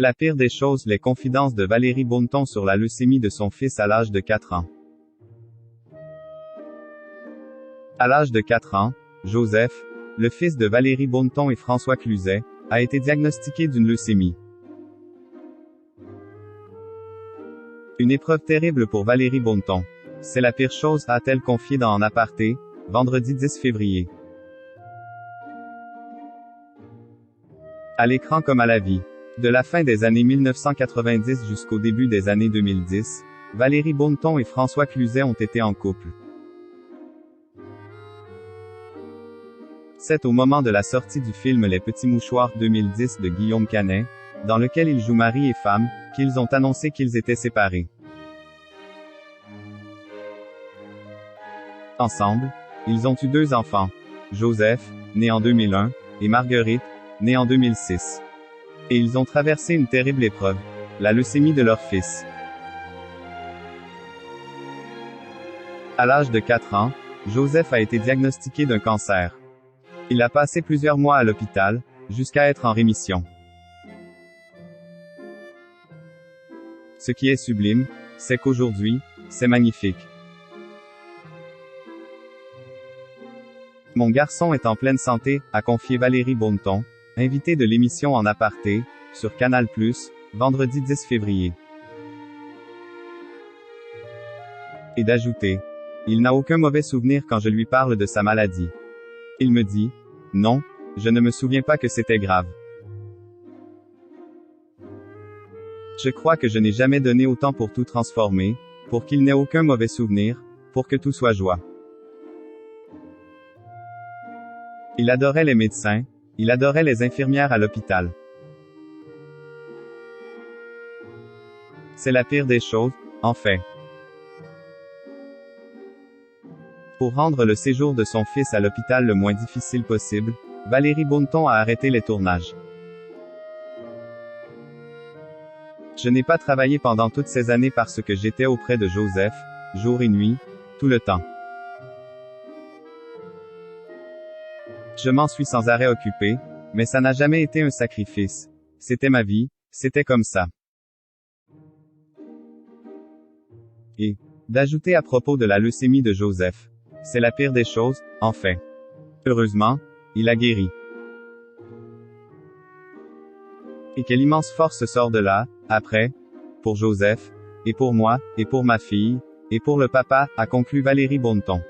La pire des choses, les confidences de Valérie Bonneton sur la leucémie de son fils à l'âge de 4 ans. À l'âge de 4 ans, Joseph, le fils de Valérie Bonneton et François Cluzet, a été diagnostiqué d'une leucémie. Une épreuve terrible pour Valérie Bonneton. C'est la pire chose, a-t-elle confié dans En Aparté, vendredi 10 février. À l'écran comme à la vie. De la fin des années 1990 jusqu'au début des années 2010, Valérie Bonneton et François Cluzet ont été en couple. C'est au moment de la sortie du film Les Petits Mouchoirs 2010 de Guillaume Canet, dans lequel ils jouent mari et femme, qu'ils ont annoncé qu'ils étaient séparés. Ensemble, ils ont eu 2 enfants, Joseph, né en 2001, et Marguerite, née en 2006. Et ils ont traversé une terrible épreuve, la leucémie de leur fils. À l'âge de 4 ans, Joseph a été diagnostiqué d'un cancer. Il a passé plusieurs mois à l'hôpital, jusqu'à être en rémission. Ce qui est sublime, c'est qu'aujourd'hui, c'est magnifique. Mon garçon est en pleine santé, a confié Valérie Bonneton, invitée de l'émission En Aparté, sur Canal+, vendredi 10 février. Et d'ajouter: il n'a aucun mauvais souvenir quand je lui parle de sa maladie. Il me dit: non, je ne me souviens pas que c'était grave. Je crois que je n'ai jamais donné autant pour tout transformer, pour qu'il n'ait aucun mauvais souvenir, pour que tout soit joie. Il adorait les médecins, il adorait les infirmières à l'hôpital. C'est la pire des choses, en fait. Pour rendre le séjour de son fils à l'hôpital le moins difficile possible, Valérie Bonneton a arrêté les tournages. Je n'ai pas travaillé pendant toutes ces années parce que j'étais auprès de Joseph, jour et nuit, tout le temps. Je m'en suis sans arrêt occupé, mais ça n'a jamais été un sacrifice. C'était ma vie, c'était comme ça. Et d'ajouter à propos de la leucémie de Joseph: c'est la pire des choses, en fait. Heureusement, il a guéri. Et quelle immense force sort de là, après, pour Joseph, et pour moi, et pour ma fille, et pour le papa, a conclu Valérie Bonneton.